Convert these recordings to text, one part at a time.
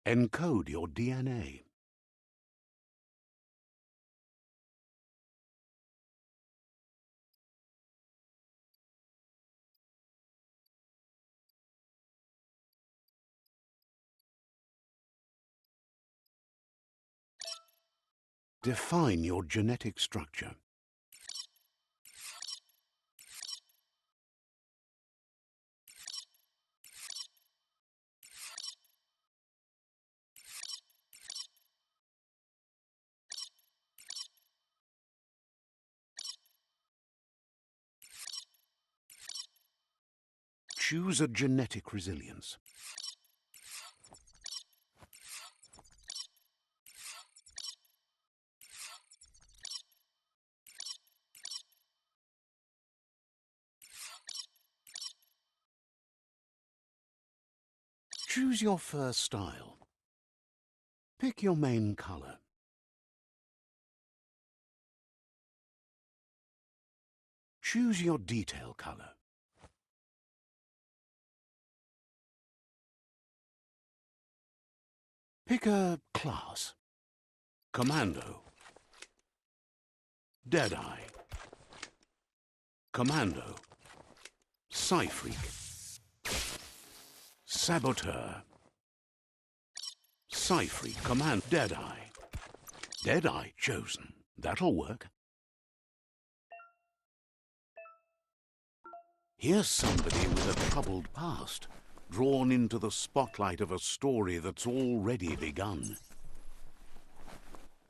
Encode your DNA. Define your genetic structure. Choose a genetic resilience. Choose your fur style. Pick your main color. Choose your detail color. Pick a class. Commando. Deadeye. Commando. Psy-Freak. Saboteur. Psy-Freak. Command. Deadeye. Deadeye chosen. That'll work. Here's somebody with a troubled past, drawn into the spotlight of a story that's already begun.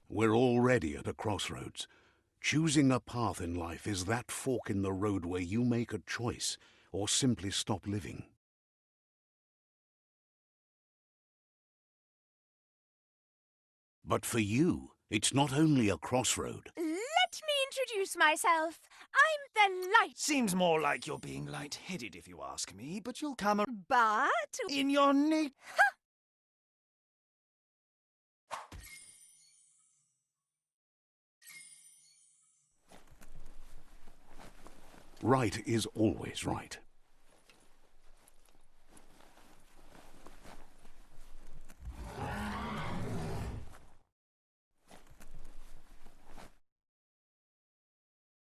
We're already at a crossroads. Choosing a path in life is that fork in the road where you make a choice or simply stop living. But for you, it's not only a crossroad. Let me introduce myself. I'm the light. Seems more like you're being light-headed if you ask me, but you'll come But in your nature. Right is always right.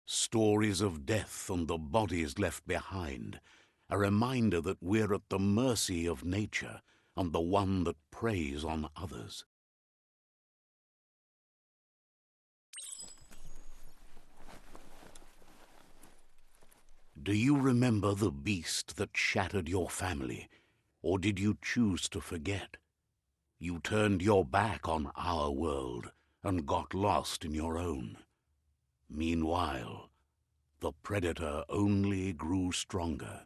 Stories of death and the bodies left behind, a reminder that we're at the mercy of nature and the one that preys on others. Do you remember the beast that shattered your family, or did you choose to forget? You turned your back on our world and got lost in your own. Meanwhile, the predator only grew stronger.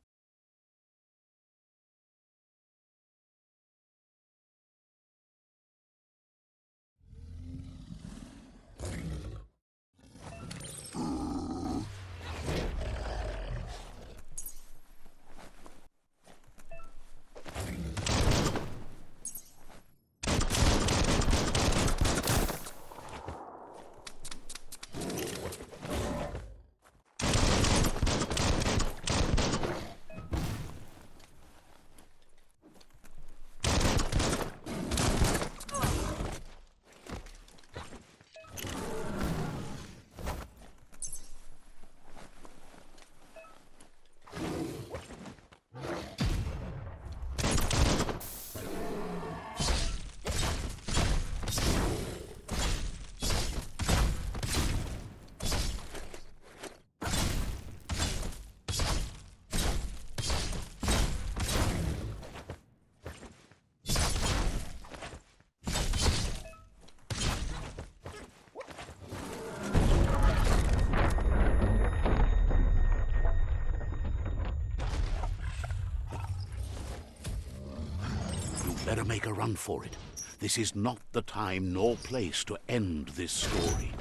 Better make a run for it. This is not the time nor place to end this story.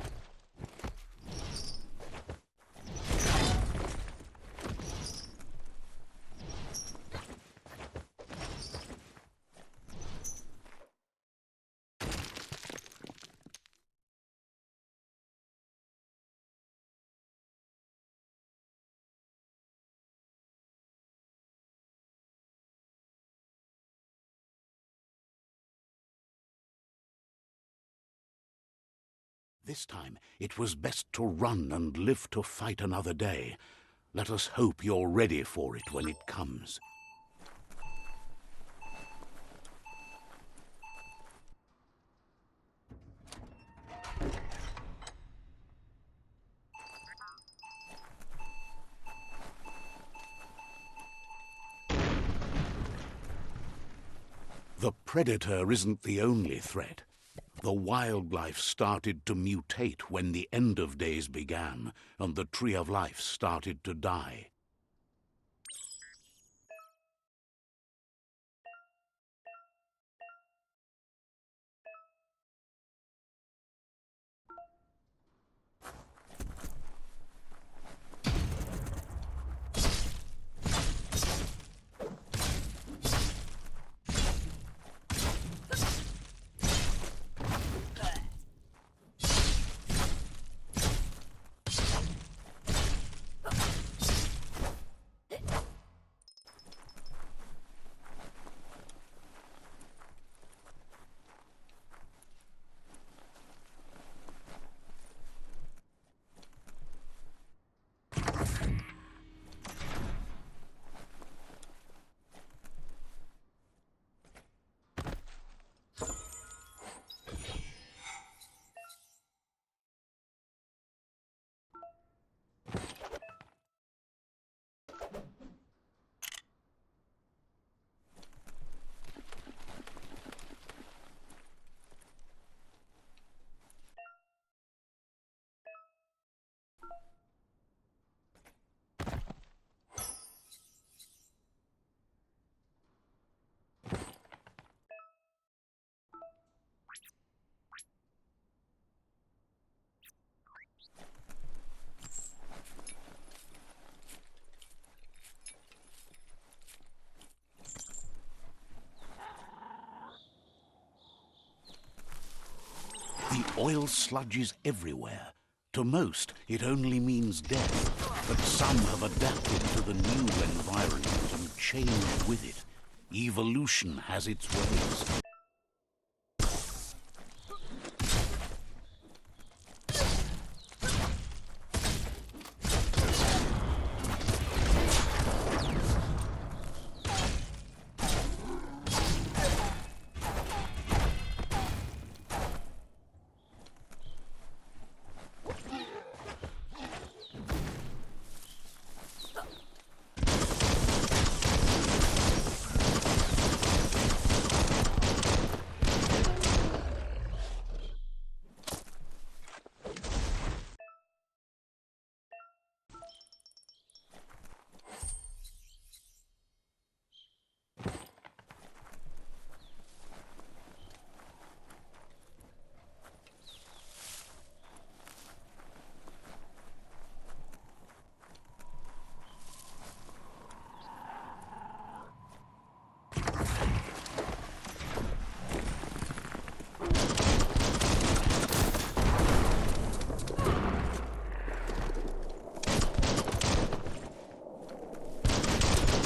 This time it was best to run and live to fight another day. Let us hope you're ready for it when it comes. The predator isn't the only threat. The wildlife started to mutate when the end of days began, and the tree of life started to die. The oil sludge is everywhere. To most, it only means death, but some have adapted to the new environment and changed with it. Evolution has its ways.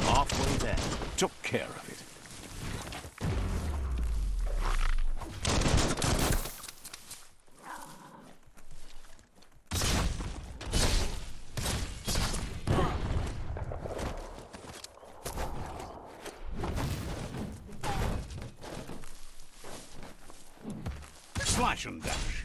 Halfway there, took care of it. Slash and dash.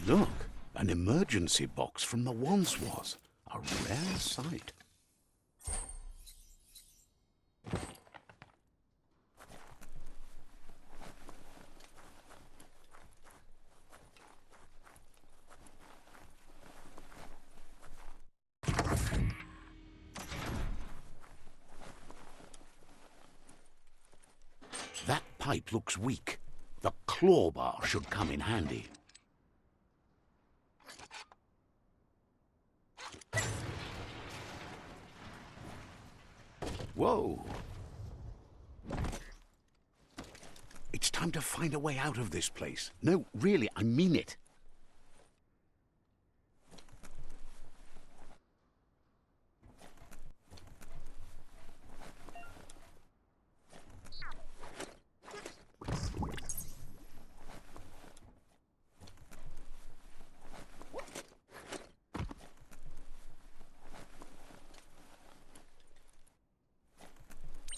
Look, an emergency box from the once was. A rare sight. That pipe looks weak. The claw bar should come in handy. Whoa! It's time to find a way out of this place. No, really, I mean it.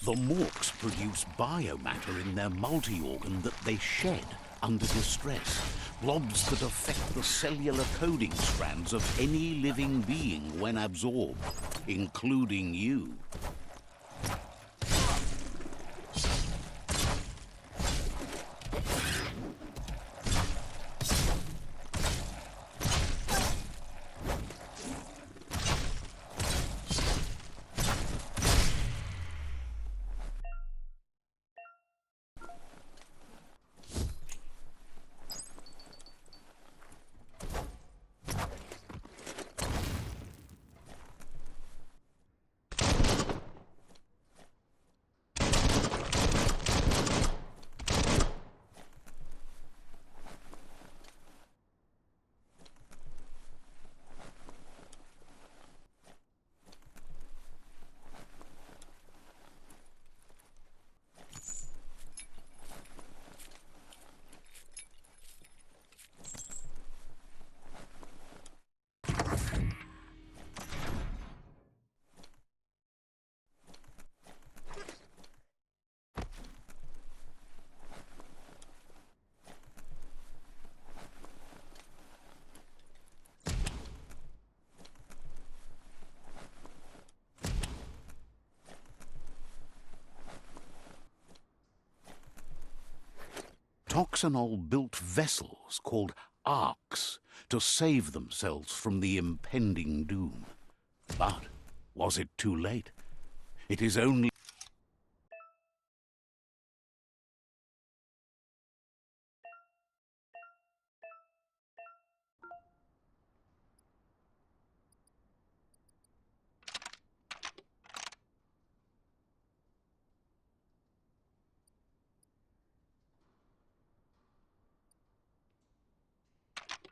The morks produce biomatter in their multi-organ that they shed under distress. Blobs that affect the cellular coding strands of any living being when absorbed, including you. Toxanol built vessels called arks to save themselves from the impending doom. But was it too late? It is only...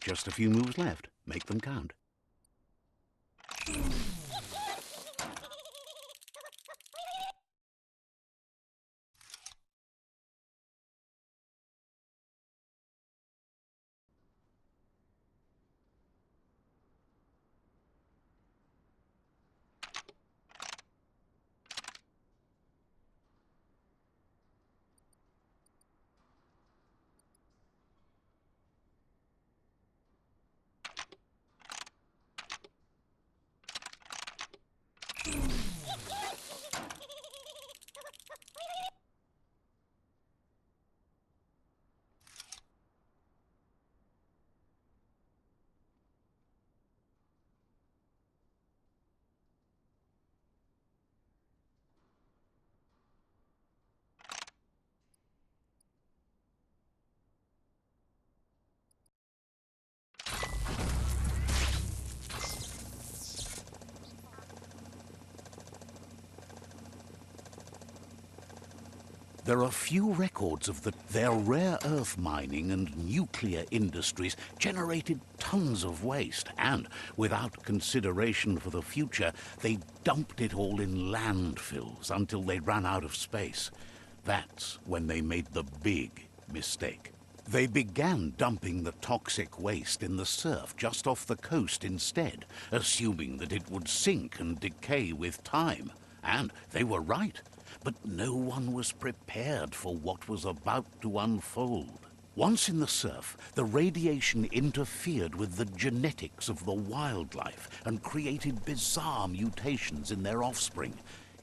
Just a few moves left. Make them count. There are few records of their rare earth mining and nuclear industries generated tons of waste, and without consideration for the future, they dumped it all in landfills until they ran out of space. That's when they made the big mistake. They began dumping the toxic waste in the surf just off the coast instead, assuming that it would sink and decay with time. And they were right. But no one was prepared for what was about to unfold. Once in the surf, the radiation interfered with the genetics of the wildlife and created bizarre mutations in their offspring.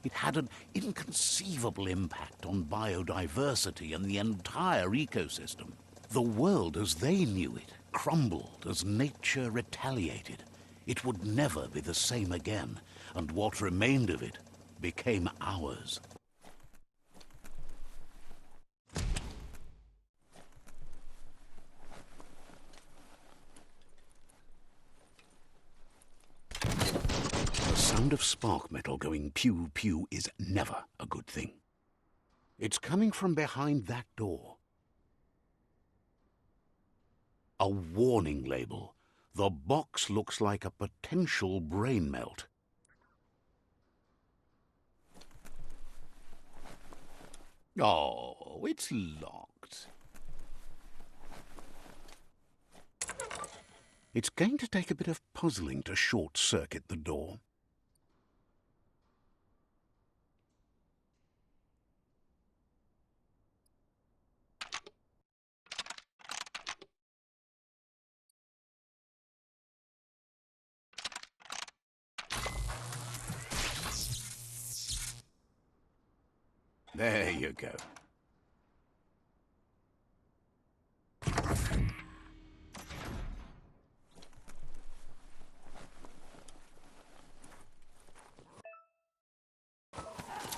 It had an inconceivable impact on biodiversity and the entire ecosystem. The world as they knew it crumbled as nature retaliated. It would never be the same again, and what remained of it became ours. The sound of spark metal going pew-pew is never a good thing. It's coming from behind that door. A warning label. The box looks like a potential brain melt. Oh, it's locked. It's going to take a bit of puzzling to short-circuit the door. There you go.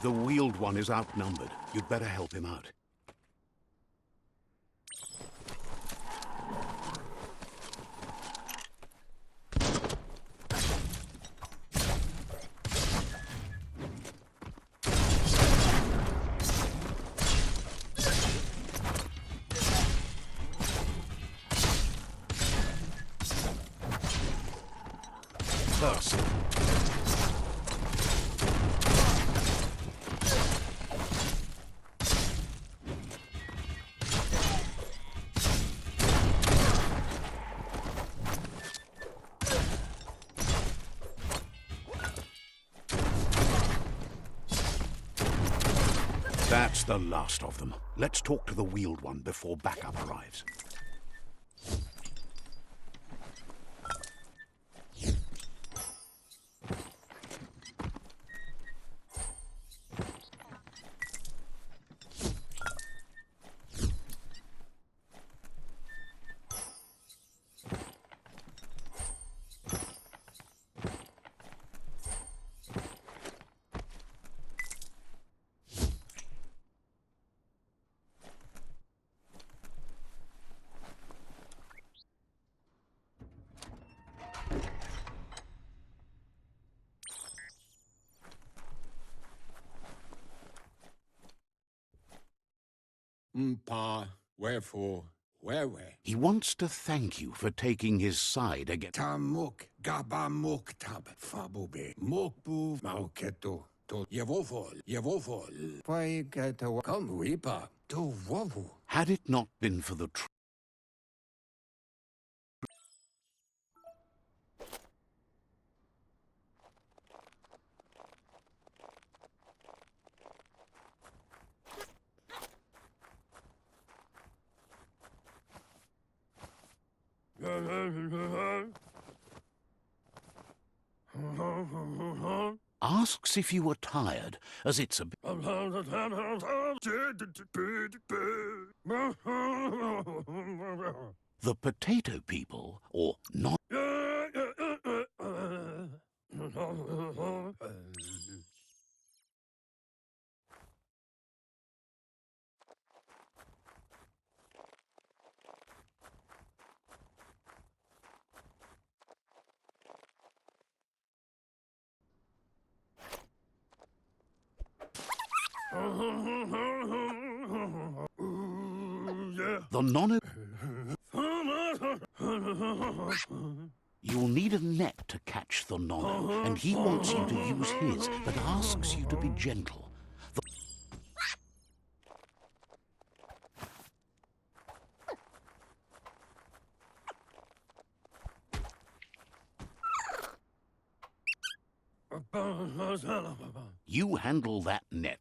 The wheeled one is outnumbered. You'd better help him out. First. That's the last of them. Let's talk to the wheeled one before backup arrives. Pa, wherefore, where? He wants to thank you for taking his side against... Tamuk, gabamuk tab, fabobe, mokbu, mauketo, to yevovol. Paiketo, come weepa, to wovu. Had it not been for the asks if you were tired, as it's a bit... The potato people, or not... The non... You'll need a net to catch the nono, and he wants you to use his, but asks you to be gentle. You handle that net.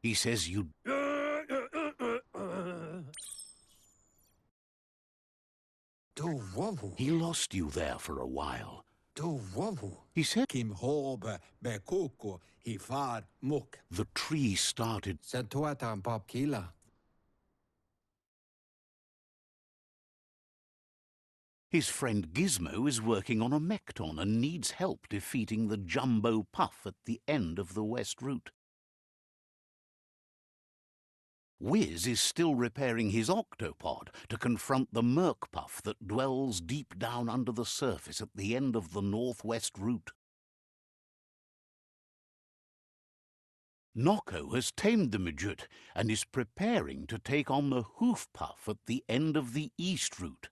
He says you... He lost you there for a while. He said Kim hobe bekoko hifar muk. the tree started... Setuatan pop kila. His friend Gizmo is working on a mekton and needs help defeating the jumbo puff at the end of the west route. Wiz is still repairing his octopod to confront the merc puff that dwells deep down under the surface at the end of the northwest route. Nocco has tamed the midget and is preparing to take on the hoof puff at the end of the east route.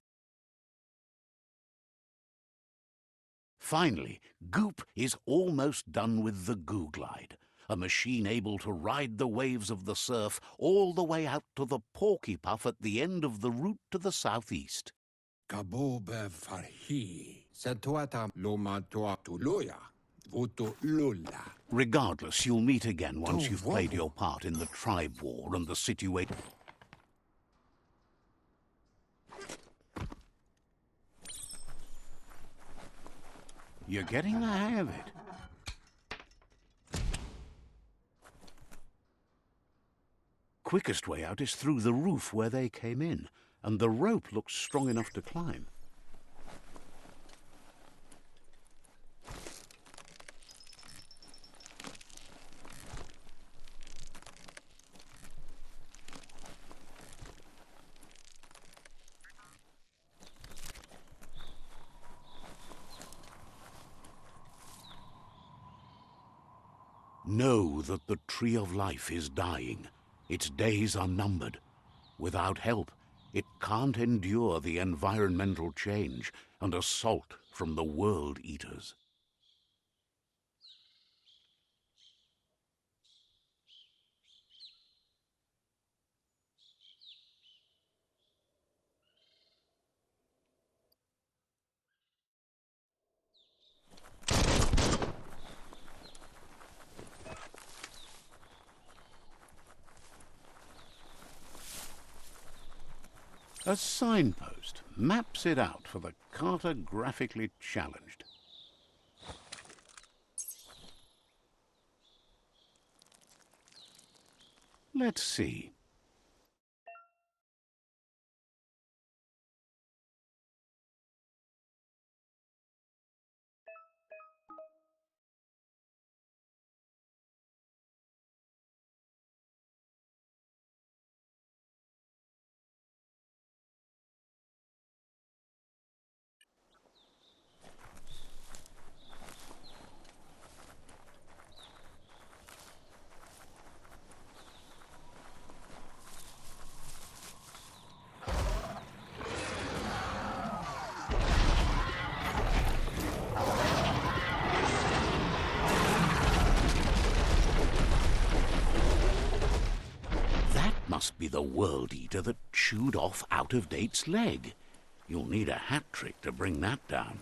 Finally, Goop is almost done with the Goo Glide, a machine able to ride the waves of the surf all the way out to the Porky Puff at the end of the route to the southeast. Kabobe farhi. Setuatan loma toa tuloya. Voto lula. Regardless, you'll meet again once you've played your part in the tribe war and the situation. You're getting the hang of it. Quickest way out is through the roof where they came in, and the rope looks strong enough to climb. Know that the Tree of Life is dying. Its days are numbered. Without help, it can't endure the environmental change and assault from the World Eaters. A signpost maps it out for the cartographically challenged. Let's see. Must be the World Eater that chewed off Out-of-Date's leg. You'll need a hat trick to bring that down.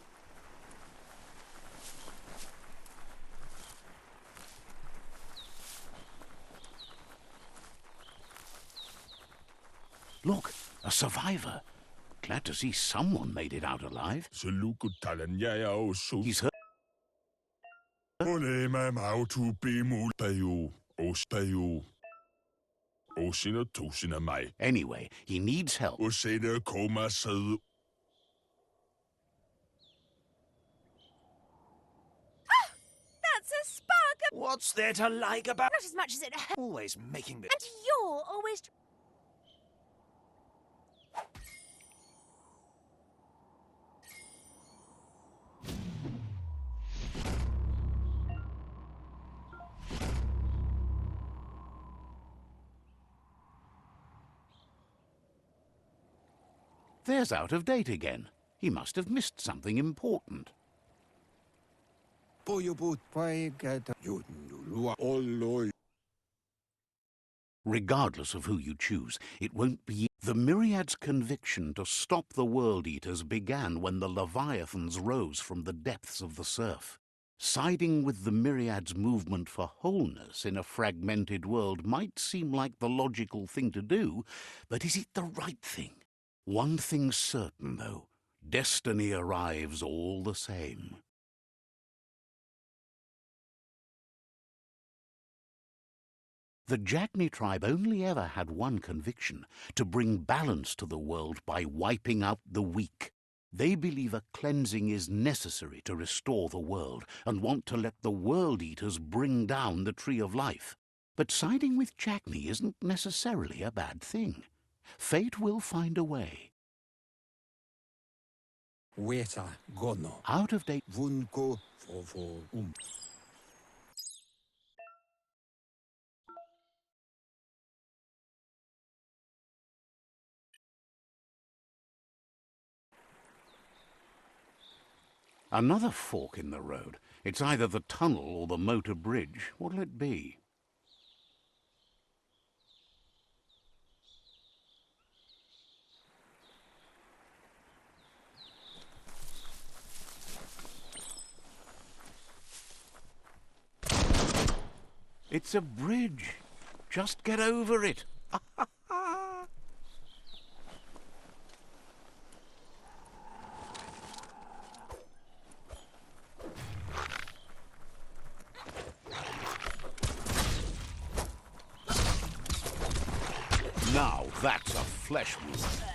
Look, a survivor. Glad to see someone made it out alive. He's hurt. Anyway, he needs help. That's a spark of... What's there to like about... Not as much as it hurt. Always making the... And you're always... There's Out-of-Date again. He must have missed something important. Regardless of who you choose, it won't be. The Myriad's conviction to stop the World Eaters began when the Leviathans rose from the depths of the surf. Siding with the Myriad's movement for wholeness in a fragmented world might seem like the logical thing to do, but is it the right thing? One thing's certain, though. Destiny arrives all the same. The Jagni tribe only ever had one conviction: to bring balance to the world by wiping out the weak. They believe a cleansing is necessary to restore the world, and want to let the World Eaters bring down the Tree of Life. But siding with Jagni isn't necessarily a bad thing. Fate will find a way. Weta gono. Out of date. Vunko fofo Another fork in the road. It's either the tunnel or the motor bridge. What'll it be? It's a bridge. Just get over it. Now that's a flesh wound.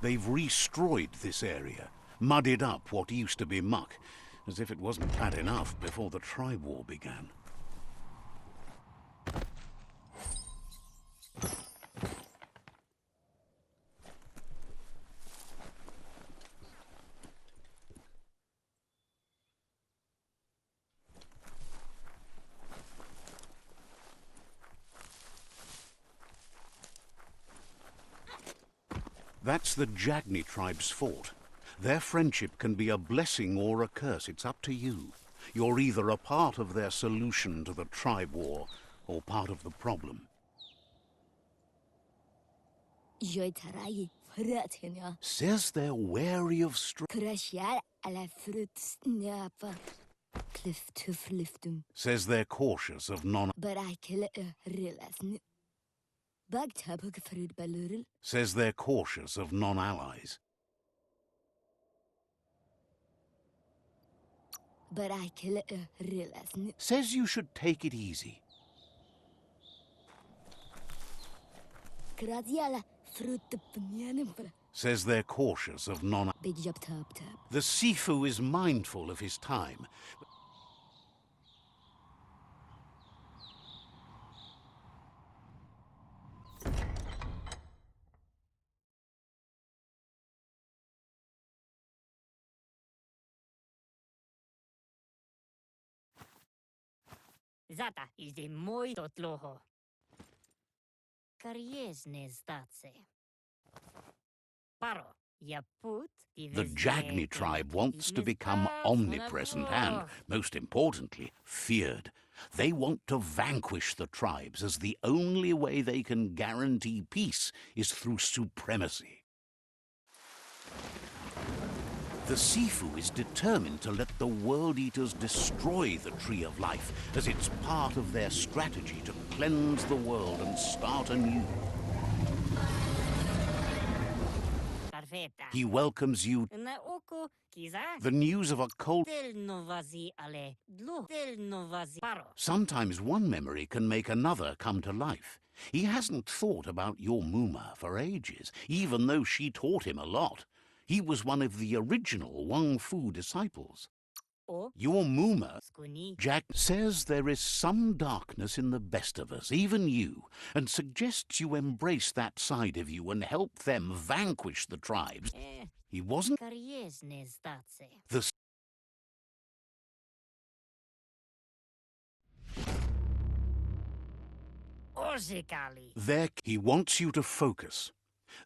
They've restroyed this area, muddied up what used to be muck, as if it wasn't bad enough before the tribe war began. That's the Jagni tribe's fort. Their friendship can be a blessing or a curse. It's up to you. You're either a part of their solution to the tribe war, or part of the problem. Says they're wary of Says they're cautious of Says they're cautious of non-allies. Says you should take it easy. Says they're cautious of The Sifu is mindful of his time. Zata is de moi totloho. Kariesne zdace. Paro, ya put. The Jagni tribe wants to become omnipresent and, most importantly, feared. They want to vanquish the tribes, as the only way they can guarantee peace is through supremacy. The Sifu is determined to let the World Eaters destroy the Tree of Life, as it's part of their strategy to cleanse the world and start anew. feta. He welcomes you. Na oko kiza. The news of a cold. Del novazi ale dlo. Del novazi paro. Sometimes one memory can make another come to life. He hasn't thought about your Muma for ages, even though she taught him a lot. He was one of the original Wang Fu disciples. O Your Muma, skuni. Jack, says there is some darkness in the best of us, even you, and suggests you embrace that side of you and help them vanquish the tribes. He wasn't Karies ne zdace. the Orzikali. there. He wants you to focus.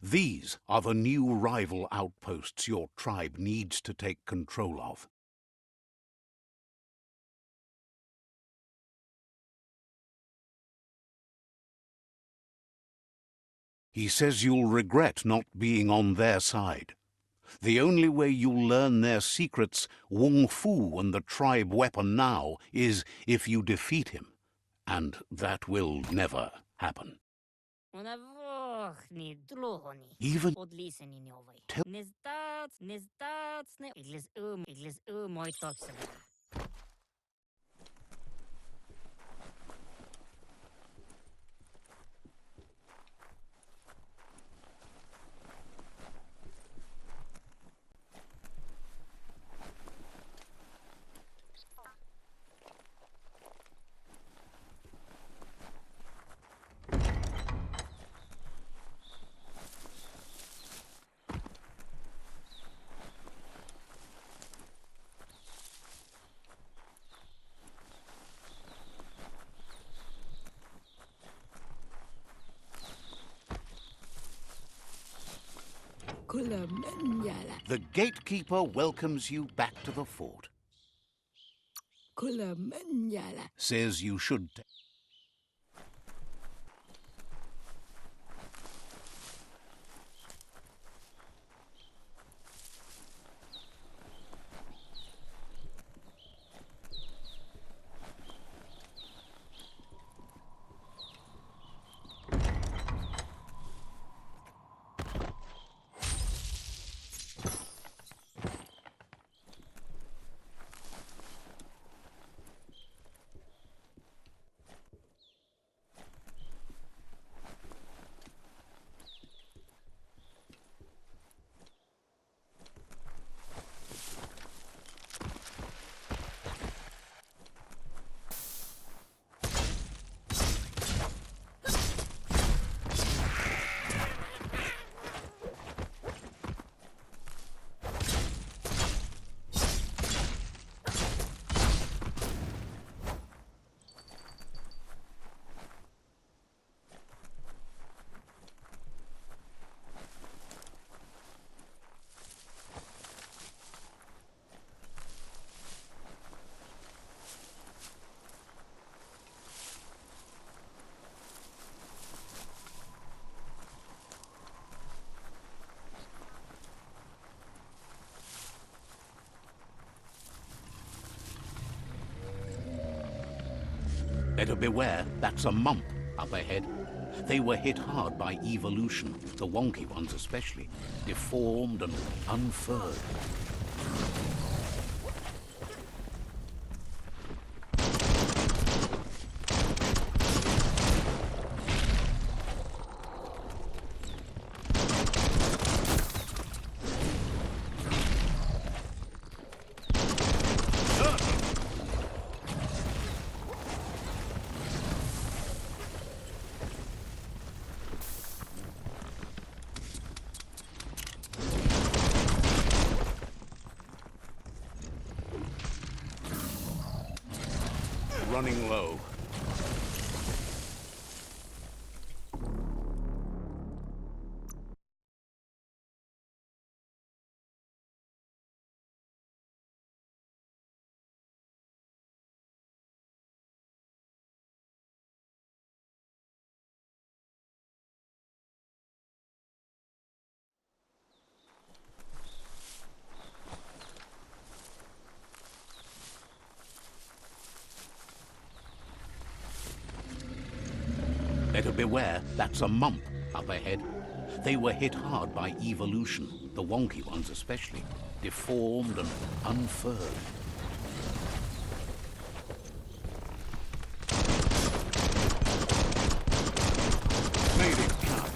These are the new rival outposts your tribe needs to take control of. He says you'll regret not being on their side. The only way you'll learn their secrets, Wung Fu and the tribe weapon now, is if you defeat him. And that will never happen. Una voch ni dlohoni. Even Odlisen in your way. Tell- Nezdat ne. Iglis moi toxela. the gatekeeper welcomes you back to the fort. Says you should. Better beware, that's a mump up ahead. They were hit hard by evolution, the wonky ones especially, deformed and unfurred. Running low. Better beware, that's a mump up ahead. They were hit hard by evolution, the wonky ones especially, deformed and unfurred. Made it count.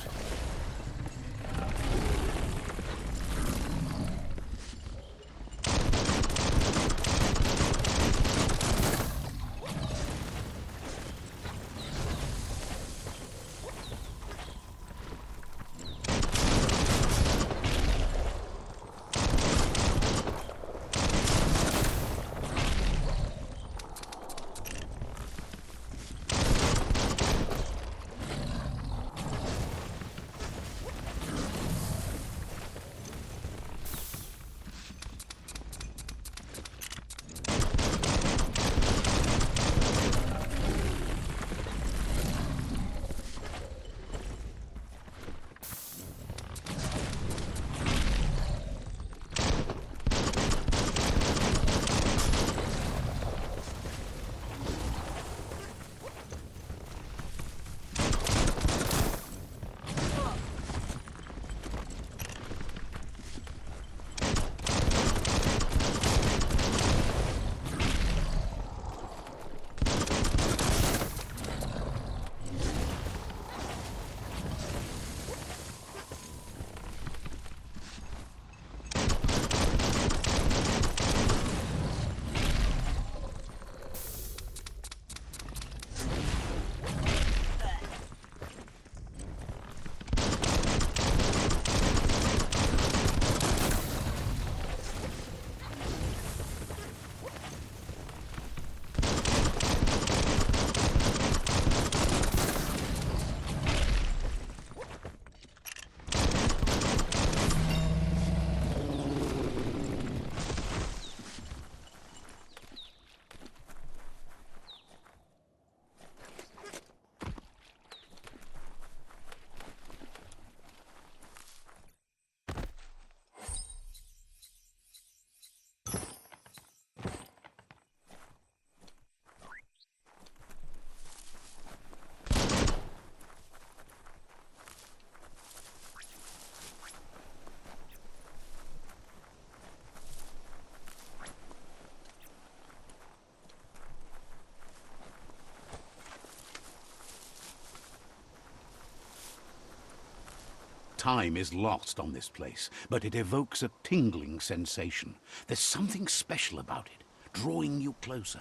Time is lost on this place, but it evokes a tingling sensation. There's something special about it, drawing you closer.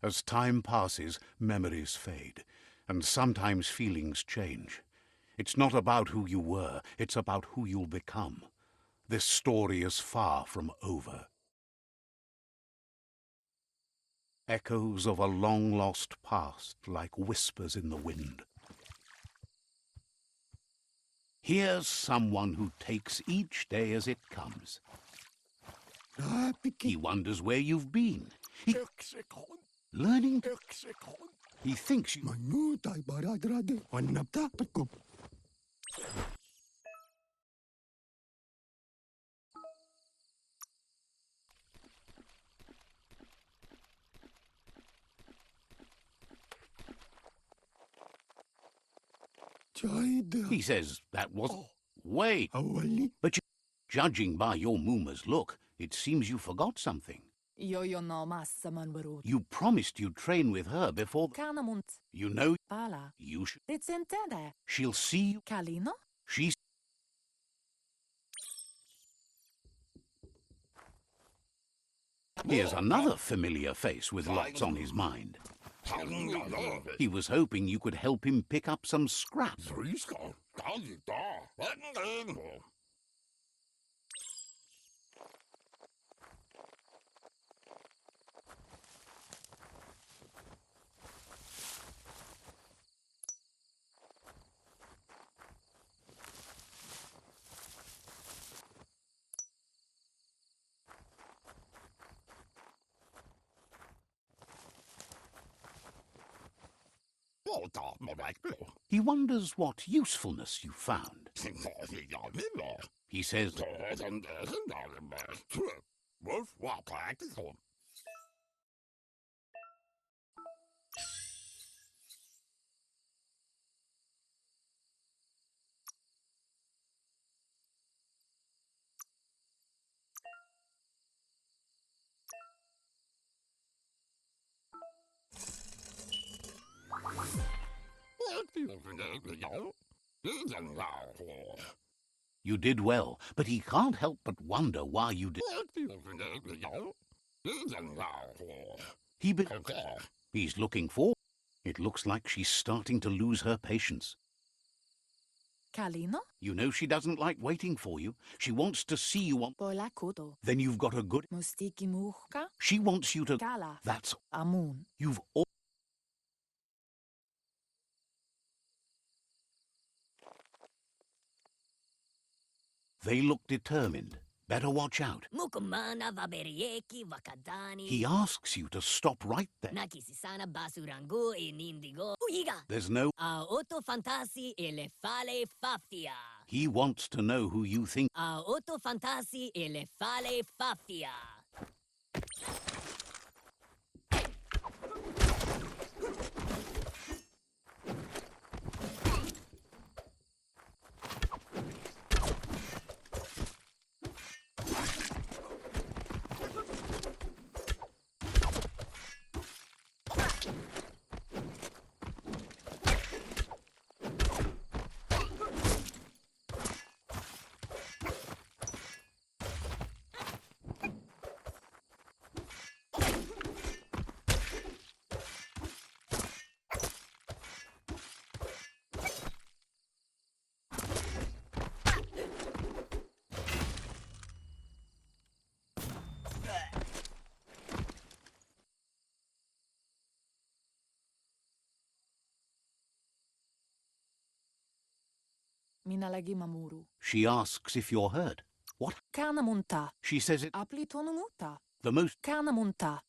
As time passes, memories fade, and sometimes feelings change. It's not about who you were, it's about who you'll become. This story is far from over. Echoes of a long-lost past, like whispers in the wind. Here's someone who takes each day as it comes. He wonders where you've been. Learning. He thinks you... He says that was... Wait. But judging by your Mooma's look, it seems you forgot something. You promised you'd train with her before... You know... You should... She'll see you... She's... Here's another familiar face with lots on his mind. He was hoping you could help him pick up some scraps. He wonders what usefulness you found. He says... You did well, but he can't help but wonder why you did. He be- He's looking for. It looks like she's starting to lose her patience. Kalino? You know she doesn't like waiting for you. She wants to see you on. Polakuto. Then you've got a good. Mustiki muhka. She wants you to. Kala. That's. Amun. You've all. They look determined. Better watch out. Mukumana vaberieki vakadani. He asks you to stop right there. Nakisisana basurangu inindigo. Uiga. There's no. A otto fantasi elefale fafia. He wants to know who you think. A otto fantasi elefale fafia. Minalagi mamuru. She asks if you're hurt. What? Kana munta. She says it. Apli tonumuta. The most. Kana munta.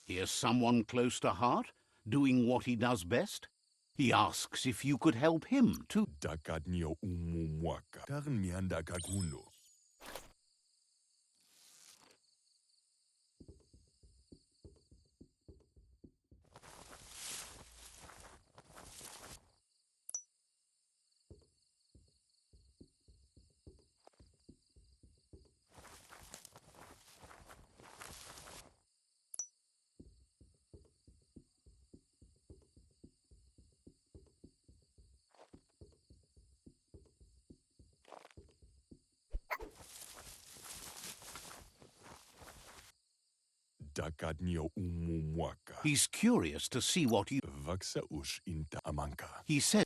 Here's someone close to heart, doing what he does best. He asks if you could help him too. Dakadnio umumwaka. Tarmianda kaguno. Dakadnio umumwaka. He's curious to see what you. Vaksa ush inta amanka. He said.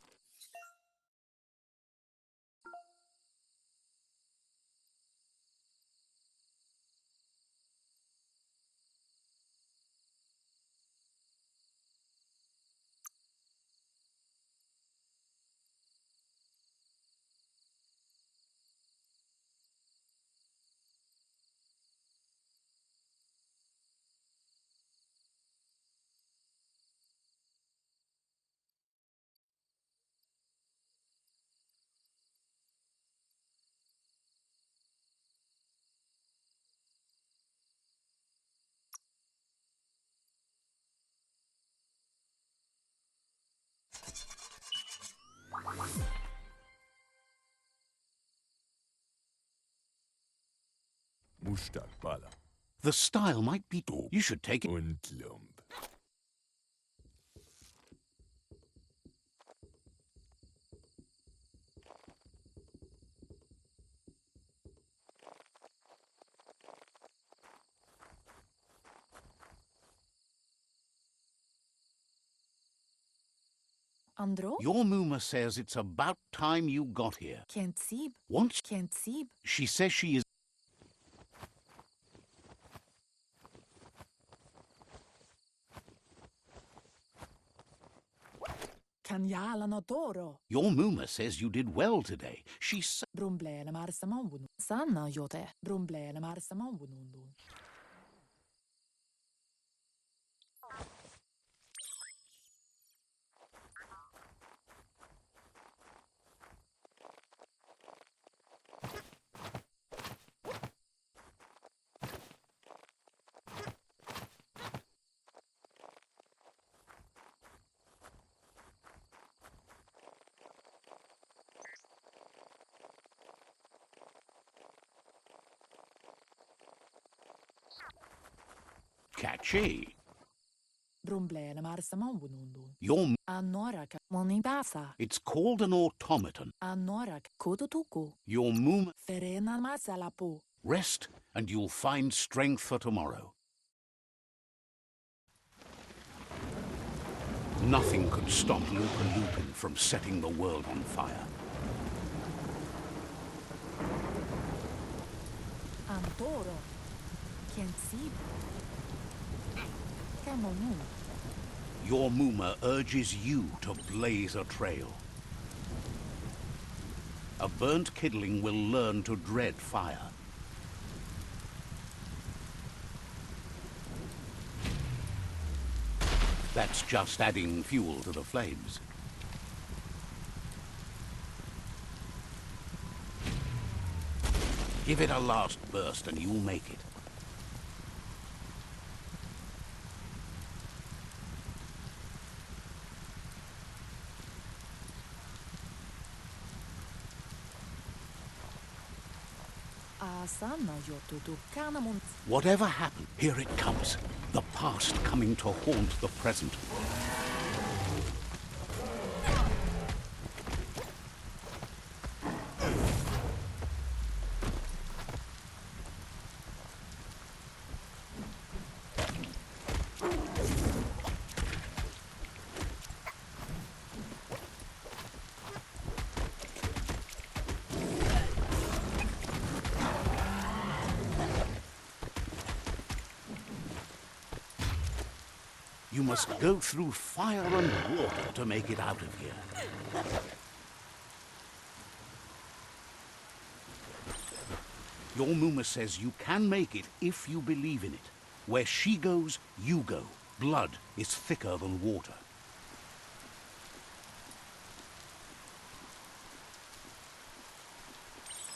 Mustak bala. The style might be. You should take it. Und lump. Andro? Your Muma says it's about time you got here. Kent sib. Once Kent sib. she says she is. Kanyala no toro. Your Muma says you did well today. She said. Brumble marsa mawunu. Sanna yote. Brumble marsa mawunu. Catchy. Brumblele marsamambunundun. Your Anorak monidasa. It's called an automaton. Anorak kototuku. Your moom. Ferena masalapo. Rest, and you'll find strength for tomorrow. Nothing could stop Lupin from setting the world on fire. Antoro. Kensi. Kamonu. Your Mooma urges you to blaze a trail. A burnt kidling will learn to dread fire. That's just adding fuel to the flames. Give it a last burst and you'll make it. Asana yotutu kanamun. Whatever happened, here it comes. The past coming to haunt the present. You must go through fire and water to make it out of here. Your Mooma says you can make it if you believe in it. Where she goes, you go. Blood is thicker than water.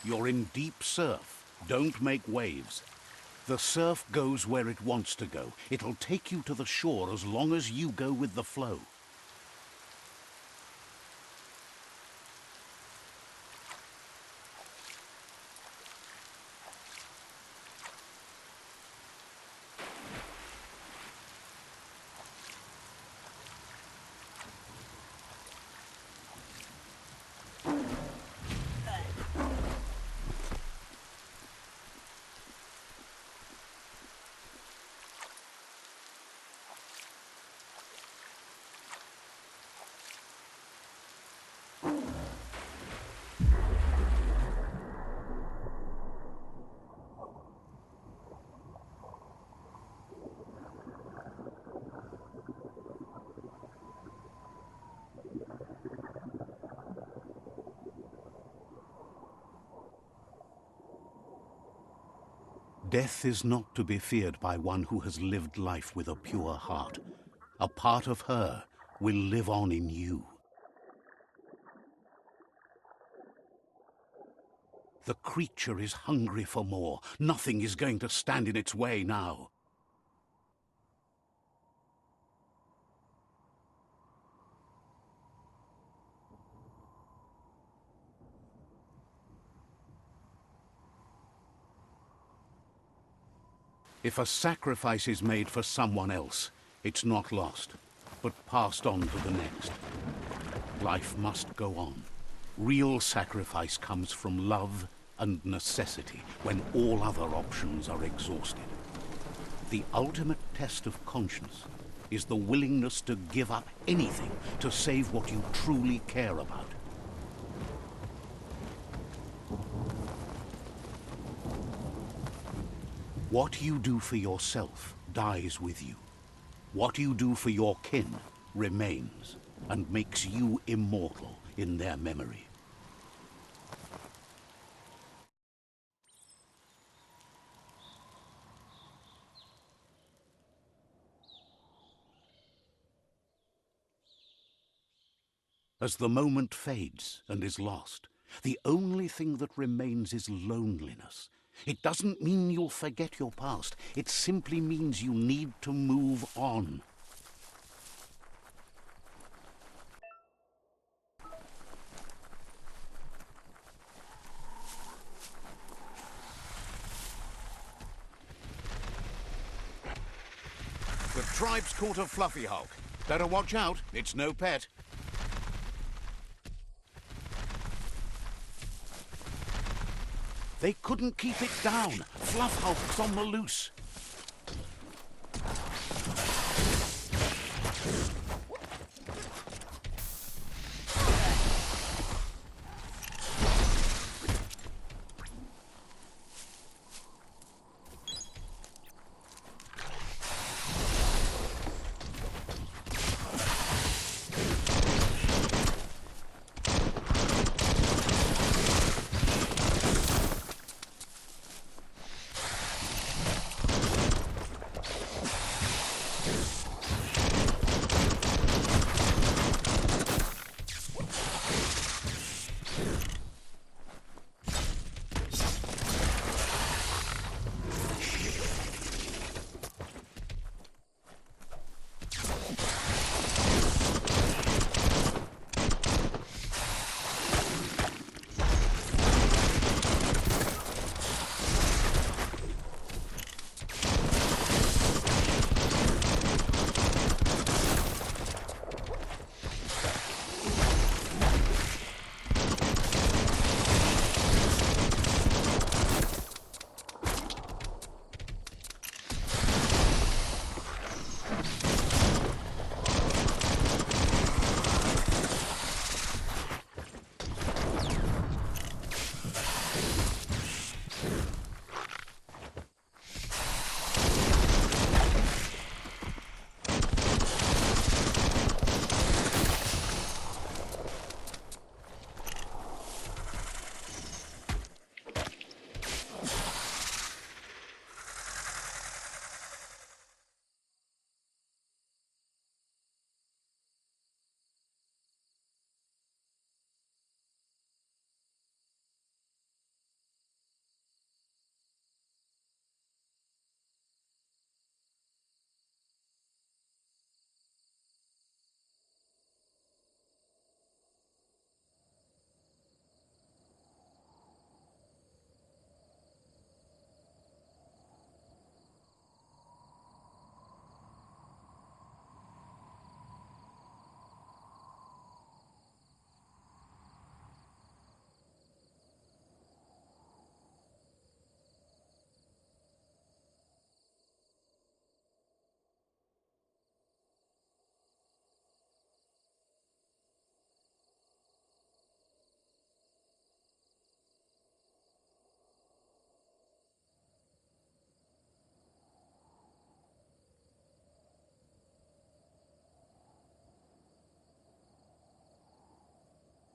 You're in deep surf. Don't make waves. The surf goes where it wants to go. It'll take you to the shore as long as you go with the flow. Death is not to be feared by one who has lived life with a pure heart. A part of her will live on in you. The creature is hungry for more. Nothing is going to stand in its way now. If a sacrifice is made for someone else, it's not lost, but passed on to the next. Life must go on. Real sacrifice comes from love and necessity, when all other options are exhausted. The ultimate test of conscience is the willingness to give up anything to save what you truly care about. What you do for yourself dies with you. What you do for your kin remains and makes you immortal in their memory. As the moment fades and is lost, the only thing that remains is loneliness. It doesn't mean you'll forget your past. It simply means you need to move on. tribe's caught a fluffy Hulk. Better watch out, it's no pet. They couldn't keep it down. Fluff Hulk's on the loose.